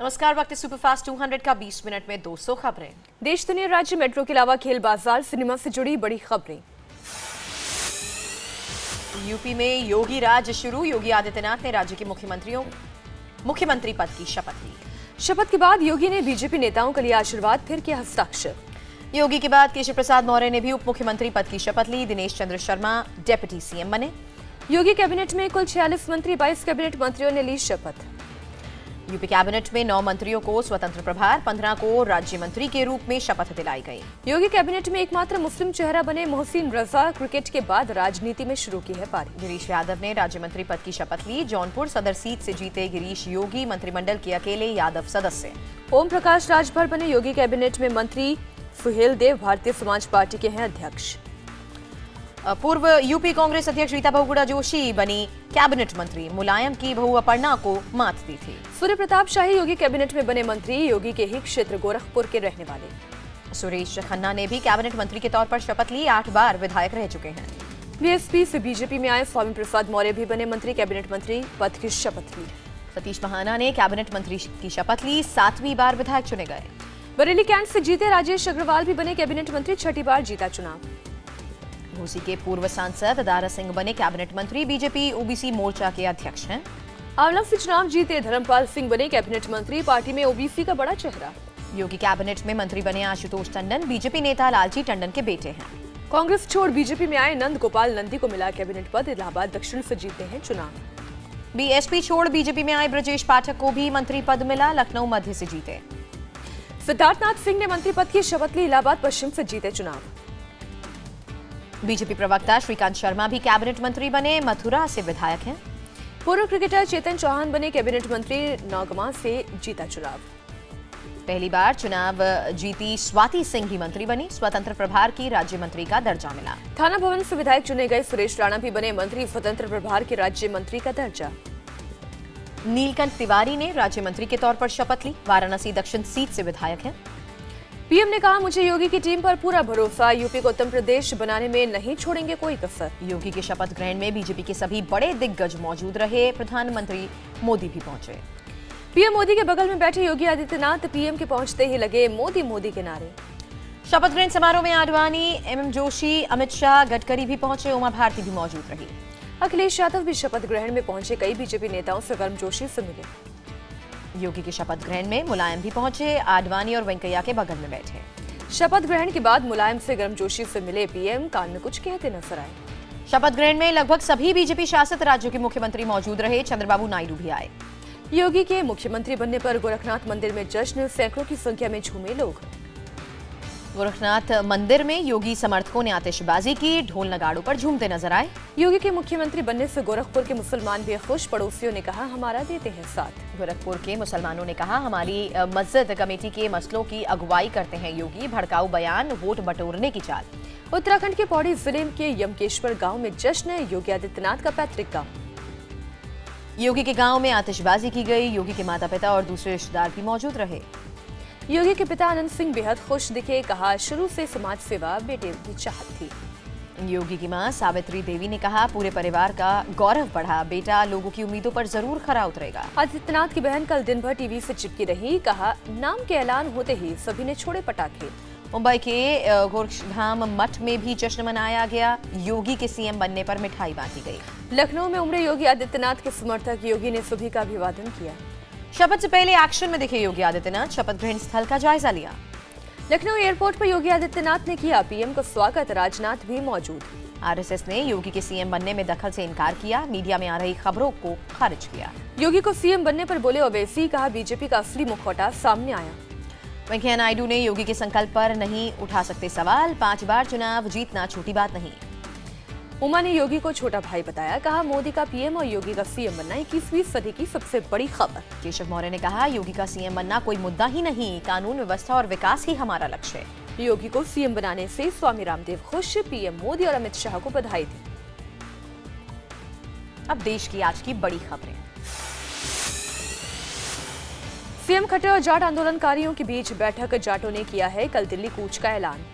नमस्कार। वक्त सुपरफास्ट 200 का 20 मिनट में 200 खबरें। देश दुनिया राज्य मेट्रो के अलावा खेल बाजार सिनेमा से जुड़ी बड़ी खबरें। यूपी में योगी राज शुरू। योगी आदित्यनाथ ने राज्य के मुख्यमंत्री पद की शपथ ली। शपथ के बाद योगी ने बीजेपी नेताओं का लिया आशीर्वाद, फिर किया हस्ताक्षर। योगी के बाद केशव प्रसाद मौर्य ने भी उप मुख्यमंत्री पद की शपथ ली। दिनेश चंद्र शर्मा डिप्टी सीएम बने। योगी कैबिनेट में कुल 46 मंत्री, 22 कैबिनेट मंत्रियों ने ली शपथ। यूपी कैबिनेट में 9 मंत्रियों को स्वतंत्र प्रभार, 15 को राज्य मंत्री के रूप में शपथ दिलाई गई। योगी कैबिनेट में एकमात्र मुस्लिम चेहरा बने मोहसिन रजा क्रिकेट के बाद राजनीति में शुरू की है पारी। गिरीश यादव ने राज्य मंत्री पद की शपथ ली। जौनपुर सदर सीट से जीते गिरीश योगी मंत्रिमंडल के अकेले यादव सदस्य। ओम प्रकाश राजभर बने योगी कैबिनेट में मंत्री। सुहेल देव भारतीय समाज पार्टी के हैं अध्यक्ष। पूर्व यूपी कांग्रेस अध्यक्ष रीता बहुगुणा जोशी बनी कैबिनेट मंत्री। मुलायम की बहू अपर्णा को मात दी थी। सूर्य प्रताप शाही योगी कैबिनेट में बने मंत्री। योगी के ही क्षेत्र गोरखपुर के रहने वाले। सुरेश खन्ना ने भी कैबिनेट मंत्री के तौर पर शपथ ली। 8 बार विधायक रह चुके हैं। बीएसपी से बीजेपी में आए स्वामी प्रसाद मौर्य भी बने मंत्री। कैबिनेट मंत्री पद की शपथ ली। सतीश महाना ने कैबिनेट मंत्री की शपथ ली। 7वीं बार विधायक चुने गए। बरेली कैंट से जीते राजेश अग्रवाल भी बने कैबिनेट मंत्री। 6ठी बार जीता चुनाव। घोसी के पूर्व सांसद दारा सिंह बने कैबिनेट मंत्री। बीजेपी ओबीसी मोर्चा के अध्यक्ष हैं। आंवला से चुनाव जीते धर्मपाल सिंह बने कैबिनेट मंत्री। पार्टी में ओबीसी का बड़ा चेहरा। योगी कैबिनेट में मंत्री बने आशुतोष टंडन। बीजेपी नेता लालजी टंडन के बेटे हैं। कांग्रेस छोड़ बीजेपी में आए नंद गोपाल नंदी को मिला कैबिनेट पद। इलाहाबाद दक्षिण से जीते हैं चुनाव। बीएसपी छोड़ बीजेपी में आए ब्रजेश पाठक को भी मंत्री पद मिला। लखनऊ मध्य से जीते। सिद्धार्थनाथ सिंह ने मंत्री पद की शपथ ली। इलाहाबाद पश्चिम से जीते चुनाव। बीजेपी प्रवक्ता श्रीकांत शर्मा भी कैबिनेट मंत्री बने। मथुरा से विधायक हैं। पूर्व क्रिकेटर चेतन चौहान बने कैबिनेट मंत्री। नौगमा से जीता चुनाव। पहली बार चुनाव जीती स्वाति सिंह भी मंत्री बनी। स्वतंत्र प्रभार की राज्य मंत्री का दर्जा मिला। थाना भवन से विधायक चुने गए सुरेश राणा भी बने मंत्री। स्वतंत्र प्रभार के राज्य मंत्री का दर्जा। नीलकंठ तिवारी ने राज्य मंत्री के तौर पर शपथ ली। वाराणसी दक्षिण सीट से विधायक हैं। पीएम ने कहा, मुझे योगी की टीम पर पूरा भरोसा। यूपी को उत्तम प्रदेश बनाने में नहीं छोड़ेंगे कोई कसर। योगी के शपथ ग्रहण में बीजेपी के सभी बड़े दिग्गज मौजूद रहे। प्रधानमंत्री मोदी भी पहुंचे। पीएम मोदी के बगल में बैठे योगी आदित्यनाथ पीएम के पहुंचते ही लगे मोदी मोदी के नारे। शपथ ग्रहण समारोह में आडवाणी, एमएम जोशी, अमित शाह, गडकरी भी पहुंचे। उमा भारती भी मौजूद रही। अखिलेश यादव भी शपथ ग्रहण में पहुंचे। कई बीजेपी नेताओं से गर्मजोशी से मिले। योगी के शपथ ग्रहण में मुलायम भी पहुंचे। आडवाणी और वेंकैया के बगल में बैठे। शपथ ग्रहण के बाद मुलायम से गर्मजोशी से मिले पीएम। कान में कुछ कहते नजर आए। शपथ ग्रहण में लगभग सभी बीजेपी शासित राज्यों के मुख्यमंत्री मौजूद रहे। चंद्रबाबू नायडू भी आए। योगी के मुख्यमंत्री बनने पर गोरखनाथ मंदिर में जश्न। सैकड़ों की संख्या में झूमे लोग। गोरखनाथ मंदिर में योगी समर्थकों ने आतिशबाजी की। ढोल नगाड़ों पर झूमते नजर आए। योगी के मुख्यमंत्री बनने से गोरखपुर के मुसलमान भी खुश। पड़ोसियों ने कहा, हमारा देते हैं साथ। गोरखपुर के मुसलमानों ने कहा, हमारी मस्जिद कमेटी के मसलों की अगुवाई करते हैं योगी। भड़काऊ बयान, वोट बटोरने की चाल। उत्तराखंड के पौड़ी जिले के यमकेश्वर गांव में जश्न। योगी आदित्यनाथ का पैतृक गांव। योगी के गांव में आतिशबाजी की गई। योगी के माता पिता और दूसरे रिश्तेदार भी मौजूद रहे। योगी के पिता आनंद सिंह बेहद खुश दिखे। कहा, शुरू से समाज सेवा बेटे की चाहत थी। योगी की मां सावित्री देवी ने कहा, पूरे परिवार का गौरव बढ़ा। बेटा लोगों की उम्मीदों पर जरूर खरा उतरेगा। आदित्यनाथ की बहन कल दिन भर टीवी से चिपकी रही। कहा, नाम के ऐलान होते ही सभी ने छोड़े पटाखे। मुंबई के गोरक्षधाम मठ में भी जश्न मनाया गया। योगी के सीएम बनने पर मिठाई बांटी गई। लखनऊ में उमड़े योगी आदित्यनाथ के समर्थक। योगी ने सभी का अभिवादन किया। शपथ से पहले एक्शन में दिखे योगी आदित्यनाथ। शपथ ग्रहण स्थल का जायजा लिया। लखनऊ एयरपोर्ट पर योगी आदित्यनाथ ने किया पीएम का स्वागत। राजनाथ भी मौजूद। आरएसएस ने योगी के सीएम बनने में दखल से इनकार किया। मीडिया में आ रही खबरों को खारिज किया। योगी को सीएम बनने पर बोले ओवैसी। कहा, बीजेपी का असली मुखौटा सामने आया। वेंकैया नायडू ने योगी के संकल्प पर नहीं उठा सकते सवाल। 5 बार चुनाव जीतना छोटी बात नहीं। उमा ने योगी को छोटा भाई बताया। कहा, मोदी का पीएम और योगी का सीएम बनना 21वीं सदी की सबसे बड़ी खबर। केशव मौर्य ने कहा, योगी का सीएम बनना कोई मुद्दा ही नहीं। कानून व्यवस्था और विकास ही हमारा लक्ष्य है। योगी को सीएम बनाने से स्वामी रामदेव खुश। पीएम मोदी और अमित शाह को बधाई दी। अब देश की आज की बड़ी खबरें। सीएम खट्टर और जाट आंदोलनकारियों के बीच बैठक। जाटों ने किया है कल दिल्ली कूच का ऐलान।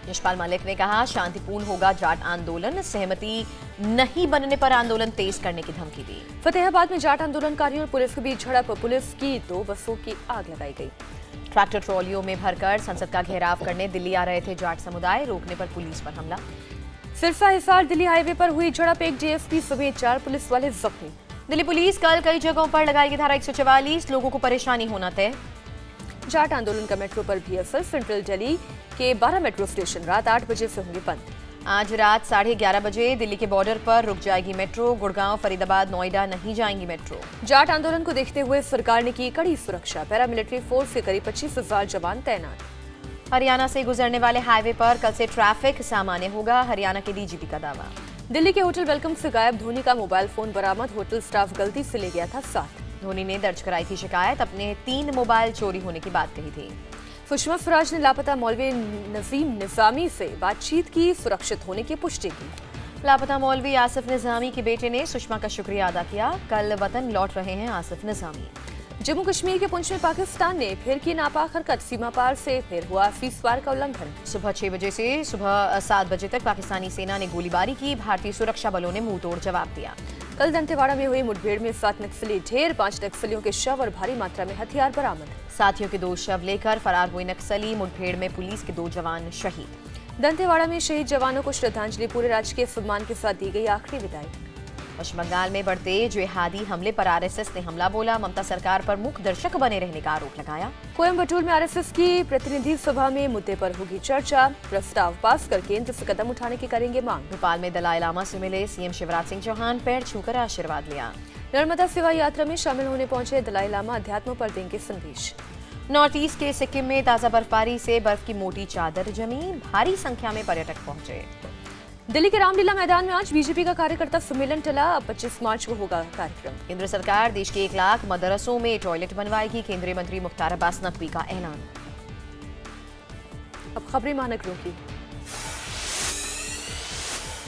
यशपाल मलिक ने कहा शांतिपूर्ण होगा जाट आंदोलन, सहमति नहीं बनने पर आंदोलन तेज करने की धमकी दी। फतेहाबाद में जाट आंदोलनकारियों और पुलिस के बीच झड़प, पुलिस की 2 बसों की आग लगाई गई। ट्रैक्टर ट्रॉलियों में भरकर संसद का घेराव करने दिल्ली आ रहे थे जाट समुदाय, रोकने पर पुलिस पर हमला। सिरसा हिसार दिल्ली हाईवे पर हुई झड़प, एक डीएसपी समेत 4 पुलिस वाले जख्मी। दिल्ली पुलिस कल कई जगहों पर लगाएगी धारा 144, लोगों को परेशानी होना तय। जाट आंदोलन का मेट्रो पर भी असर, सेंट्रल दिल्ली के 12 मेट्रो स्टेशन रात 8 बजे से होंगे बंद। आज रात 11:30 बजे दिल्ली के बॉर्डर पर रुक जाएगी मेट्रो, गुड़गांव, फरीदाबाद, नोएडा नहीं जाएंगी मेट्रो। जाट आंदोलन को देखते हुए सरकार ने की कड़ी सुरक्षा, पैरामिलिट्री फोर्स के करीब 25,000 जवान तैनात। हरियाणा से गुजरने वाले हाईवे पर कल से ट्रैफिक सामान्य होगा, हरियाणा के डीजीपी का दावा। दिल्ली के होटल वेलकम से गायब धोनी का मोबाइल फोन बरामद, होटल स्टाफ गलती से ले गया था साथ। धोनी ने दर्ज कराई थी शिकायत, अपने 3 मोबाइल चोरी होने की बात कही थी। सुषमा स्वराज ने लापता मौलवी नजीम निजामी से बातचीत की, सुरक्षित होने की पुष्टि की। लापता मौलवी आसिफ निजामी के बेटे ने सुषमा का शुक्रिया अदा किया, कल वतन लौट रहे हैं आसिफ निजामी। जम्मू कश्मीर के पुंछ में पाकिस्तान ने फिर की नापाक हरकत, सीमा पार से फिर हुआ सीज़फायर का उल्लंघन। सुबह 6 बजे से सुबह 7 बजे तक पाकिस्तानी सेना ने गोलीबारी की, भारतीय सुरक्षा बलों ने मुंह तोड़ जवाब दिया। कल दंतेवाड़ा में हुई मुठभेड़ में 7 नक्सली ढेर, 5 नक्सलियों के शव और भारी मात्रा में हथियार बरामद। साथियों के 2 शव लेकर फरार हुए नक्सली, मुठभेड़ में पुलिस के 2 जवान शहीद। दंतेवाड़ा में शहीद जवानों को श्रद्धांजलि, पूरे राजकीय सम्मान के साथ दी गई आखिरी विदाई। पश्चिम बंगाल में बढ़ते जिहादी हमले पर आरएसएस ने हमला बोला, ममता सरकार पर मुख्य दर्शक बने रहने का आरोप लगाया। कोयम्बटूर में आरएसएस की प्रतिनिधि सभा में मुद्दे पर होगी चर्चा, प्रस्ताव पास कर केंद्र से कदम उठाने की करेंगे मांग। भोपाल में दलाई लामा से मिले सीएम शिवराज सिंह चौहान, पैर छूकर आशीर्वाद लिया। नर्मदा सेवा यात्रा में शामिल होने पहुंचे दलाई लामा, अध्यात्म पर देंगे संदेश। नॉर्थ ईस्ट के सिक्किम में ताजा बर्फबारी से बर्फ की मोटी चादर जमी, भारी संख्या में पर्यटक पहुंचे। दिल्ली के रामलीला मैदान में आज बीजेपी का कार्यकर्ता सम्मेलन टला, अब 25 मार्च को होगा कार्यक्रम। केंद्र सरकार देश के 1 लाख मदरसों में टॉयलेट बनवाएगी, केंद्रीय मंत्री मुख्तार अब्बास नकवी का ऐलान। अब खबरें महानगरों की।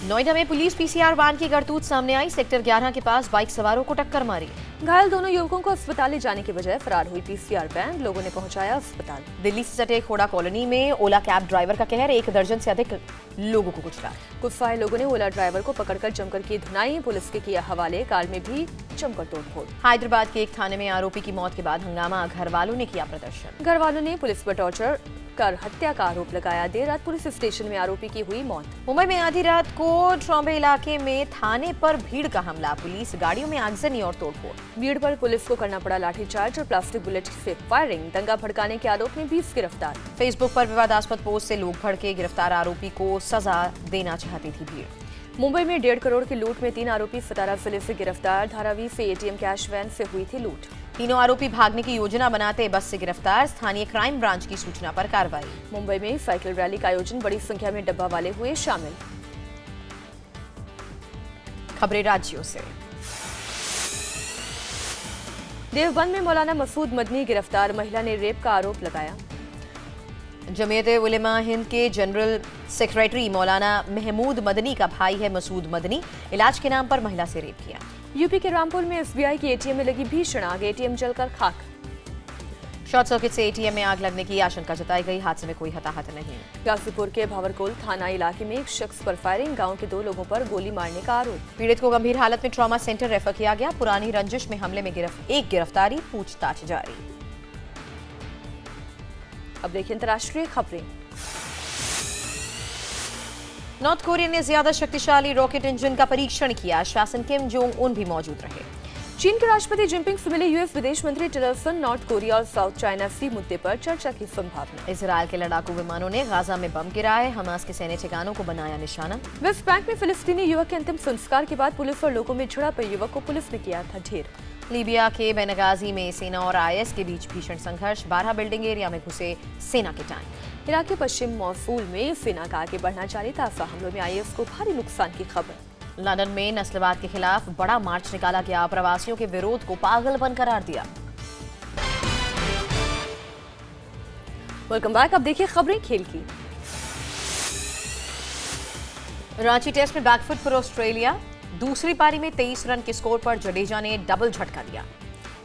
नोएडा में पुलिस पीसीआर वाहन की करतूत सामने आई, सेक्टर 11 के पास बाइक सवारों को टक्कर मारी। घायल दोनों युवकों को अस्पताल ले जाने के बजाय फरार हुई पीसीआर वैन, लोगों ने पहुंचाया अस्पताल। दिल्ली से सटे खोड़ा कॉलोनी में ओला कैब ड्राइवर का कहर, 1 दर्जन से अधिक लोगों को कुचला। गुस्साए लोगों ने ओला ड्राइवर को पकड़कर जमकर की धुनाई, पुलिस के किया हवाले, कार में भी जमकर तोड़फोड़। हैदराबाद के एक थाने में आरोपी की मौत के बाद हंगामा, घर वालों ने किया प्रदर्शन। घर वालों ने पुलिस पर टॉर्चर कर हत्या का आरोप लगाया, देर रात पुलिस स्टेशन में आरोपी की हुई मौत। मुंबई में आधी रात को ट्रॉम्बे इलाके में थाने पर भीड़ का हमला, पुलिस गाड़ियों में आगजनी और तोड़फोड़। भीड़ पर पुलिस को करना पड़ा लाठीचार्ज और प्लास्टिक बुलेट से फायरिंग, दंगा भड़काने के आरोप में 20 गिरफ्तार। फेसबुक पर विवादास्पद पोस्ट से लोग भड़के, गिरफ्तार आरोपी को सजा देना चाहती थी भीड़। मुंबई में 1.5 करोड़ की लूट में 3 आरोपी सतारा जिले से गिरफ्तार, धारावी से एटीएम कैश वैन से हुई थी लूट। तीनों आरोपी भागने की योजना बनाते बस से गिरफ्तार, स्थानीय क्राइम ब्रांच की सूचना पर कार्रवाई। मुंबई में साइकिल रैली का आयोजन, बड़ी संख्या में डब्बा वाले हुए शामिल। खबरें राज्यों से। देवबंद में मौलाना मसूद मदनी गिरफ्तार, महिला ने रेप का आरोप लगाया। जमीयत उलेमा हिंद के जनरल सेक्रेटरी मौलाना महमूद मदनी का भाई है मसूद मदनी, इलाज के नाम पर महिला से रेप किया। यूपी के रामपुर में एसबीआई की एटीएम में लगी भीषण आग, एटीएम जलकर खाक। शॉर्ट सर्किट से एटीएम में आग लगने की आशंका जताई गई, हादसे में कोई हताहत नहीं। गाजीपुर के भावरकोल थाना इलाके में एक शख्स पर फायरिंग, गांव के 2 लोगों पर गोली मारने का आरोप। पीड़ित को गंभीर हालत में ट्रॉमा सेंटर रेफर किया गया, पुरानी रंजिश में हमले में एक गिरफ्तारी, पूछताछ जारी। अब देखिए अंतर्राष्ट्रीय खबरें। नॉर्थ कोरिया ने ज्यादा शक्तिशाली रॉकेट इंजन का परीक्षण किया, शासन किम जोंग उन भी मौजूद रहे। चीन के राष्ट्रपति जिनपिंग से मिले यूएस विदेश मंत्री टिलरसन, नॉर्थ कोरिया और साउथ चाइना सी मुद्दे पर चर्चा की संभावना। इजरायल के लड़ाकू विमानों ने गाजा में बम गिराए, हमास के सैन्य ठिकानों को बनाया निशाना। वेस्ट बैंक में फिलिस्तीनी युवक के अंतिम संस्कार के बाद पुलिस और लोगों में झड़प, युवक को पुलिस ने किया था ढेर। लीबिया के बेनगाजी में सेना और आईएस के बीच भीषण संघर्ष, 12 बिल्डिंग एरिया में घुसे सेना के टैंक। इराक के पश्चिम मौसूल में सेना का आगे बढ़ना जारी, ताज़ा हमलों में आईएस को भारी नुकसान की खबर। लंदन में नस्लवाद के खिलाफ बड़ा मार्च निकाला गया, प्रवासियों के विरोध को पागलपन करार दिया। वेलकम बैक, अब देखिए खबरें खेल की। रांची टेस्ट में बैकफुट पर ऑस्ट्रेलिया, दूसरी पारी में 23 रन के स्कोर पर जडेजा ने डबल झटका दिया।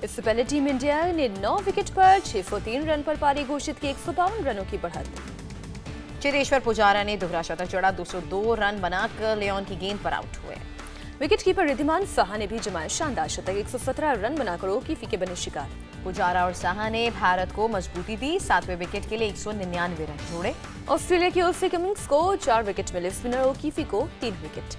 इससे पहले टीम इंडिया ने 9 विकेट पर 603 रन पर पारी घोषित की, 152 रनों की बढ़त। चेतेश्वर पुजारा ने दोहरा शतक जड़ा, 202 रन बनाकर लियोन की गेंद पर आउट हुए। विकेट कीपर रिद्धिमान साहा ने भी जमाया शानदार शतक, 117 रन बनाकर ओकीफी के बने शिकार। पुजारा और साहा ने भारत को मजबूती दी, 7वें विकेट के लिए 199 रन जोड़े। ऑस्ट्रेलिया की ओर से कमिंस को 4 विकेट मिले, स्पिनर ओकीफी को 3 विकेट।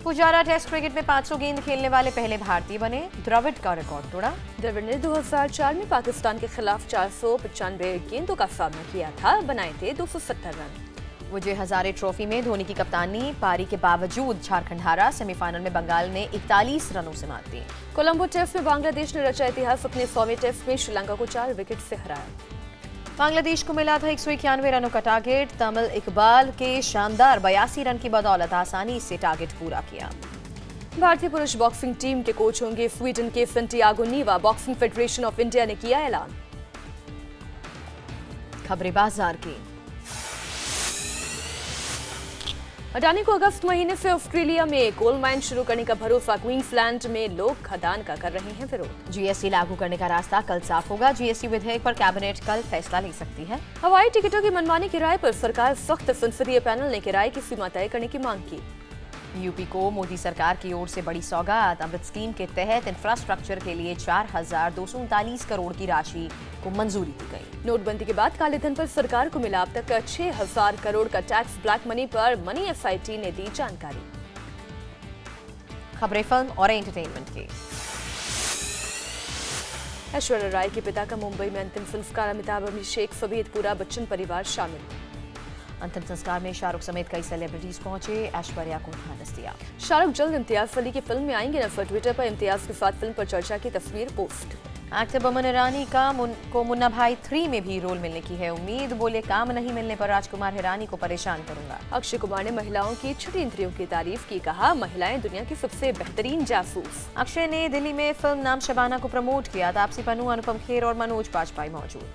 पुजारा टेस्ट क्रिकेट में 500 गेंद खेलने वाले पहले भारतीय बने, द्रविड़ का रिकॉर्ड तोड़ा। द्रविड़ ने 2004 में पाकिस्तान के खिलाफ 495 गेंदों का सामना किया था, बनाए थे 270 रन। विजय हजारे ट्रॉफी में धोनी की कप्तानी पारी के बावजूद झारखंड हारा, सेमीफाइनल में बंगाल ने 41 रनों से मात दी। कोलंबो टेस्ट में बांग्लादेश ने रचा इतिहास, अपने 100वें टेस्ट में श्रीलंका को 4 विकेट से हराया। बांग्लादेश को मिला था 191 रनों का टारगेट, तमिल इकबाल के शानदार 82 रन की बदौलत आसानी से टारगेट पूरा किया। भारतीय पुरुष बॉक्सिंग टीम के कोच होंगे स्वीडन के संटियागो नीवा, बॉक्सिंग फेडरेशन ऑफ इंडिया ने किया ऐलान। खबरें बाजार की। अडानी को अगस्त महीने से ऑस्ट्रेलिया में कोल माइन शुरू करने का भरोसा, क्वींसलैंड में लोग खदान का कर रहे हैं विरोध। जीएसटी लागू करने का रास्ता कल साफ होगा, जीएसटी विधेयक पर कैबिनेट कल फैसला ले सकती है। हवाई टिकटों की मनमानी की राय पर सरकार सख्त, संसदीय पैनल ने किराए की सीमा तय करने की मांग की। यूपी को मोदी सरकार की ओर से बड़ी सौगात, अमृत स्कीम के तहत इंफ्रास्ट्रक्चर के लिए 4,239 करोड़ की राशि को मंजूरी दी गई। नोटबंदी के बाद काले धन पर सरकार को मिला अब तक 6,000 करोड़ का टैक्स, ब्लैक मनी पर मनी एसआईटी ने दी जानकारी। खबरें फिल्म और एंटरटेनमेंट की। ऐश्वर्या राय के पिता का मुंबई में अंतिम संस्कार, अमिताभ, अभिषेक समेत पूरा बच्चन परिवार शामिल। अंतिम संस्कार में शाहरुख समेत कई सेलिब्रिटीज पहुंचे, ऐश्वर्या को ढांढस दिया। शाहरुख जल्द इम्तियाज अली की फिल्म में आएंगे नजर, ट्विटर पर इम्तियाज के साथ फिल्म पर चर्चा की तस्वीर पोस्ट। एक्टर बमन ईरानी को मुन्ना भाई 3 में भी रोल मिलने की है उम्मीद, बोले काम नहीं मिलने पर राजकुमार हिरानी को परेशान करूंगा। अक्षय कुमार ने महिलाओं की छठी इंद्रियों की तारीफ की, कहा महिलाएं दुनिया की सबसे बेहतरीन जासूस। अक्षय ने दिल्ली में फिल्म नाम शबाना को प्रमोट किया, तापसी पन्नू, अनुपम खेर और मनोज बाजपेयी मौजूद।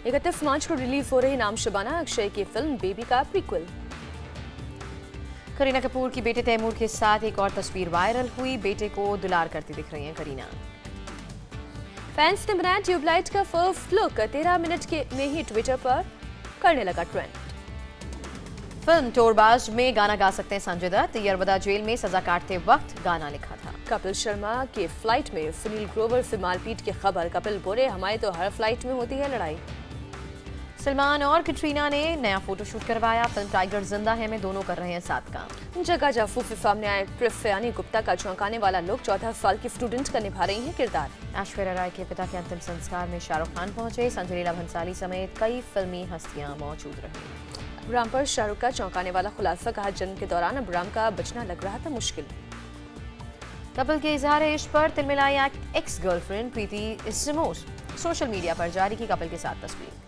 31 मार्च को रिलीज हो रही नाम शबाना अक्षय की फिल्म बेबी का प्रीक्वल। करीना कपूर की बेटे तैमूर के साथ एक और तस्वीर वायरल हुई, बेटे को दुलार करती दिख रही हैं करीना। फैंस ने बनाया ट्यूबलाइट का फर्स्ट लुक, 13 मिनट में ही ट्विटर पर करने लगा ट्रेंड। फिल्म टोरबाज में गाना गा सकते हैं संजय दत्त, यरवदा जेल में सजा काटते वक्त गाना लिखा था। कपिल शर्मा के फ्लाइट में सुनील ग्रोवर से मारपीट की खबर, कपिल बोले हमारी तो हर फ्लाइट में होती है लड़ाई। सलमान और कैटरीना ने नया फोटोशूट करवाया, फिल्म टाइगर जिंदा है में दोनों कर रहे हैं साथ काम। जगह जासूस से सामने आए एक्ट्रेस सयानी गुप्ता का चौंकाने वाला लुक, 14 साल की स्टूडेंट का निभा रही हैं किरदार। ऐश्वर्या राय के पिता के अंतिम संस्कार में शाहरुख खान पहुंचे, संजय लीला भंसाली समेत कई फिल्मी हस्तियां मौजूद रही। अब्राम पर शाहरुख का चौंकाने वाला खुलासा, कहा जन्म के दौरान अब्राम का बचना लग रहा था मुश्किल। कपिल के इजहार इश्क पर तिलमिलाई एक्स गर्लफ्रेंड प्रीति सिमोस, सोशल मीडिया पर जारी की कपिल के साथ तस्वीर।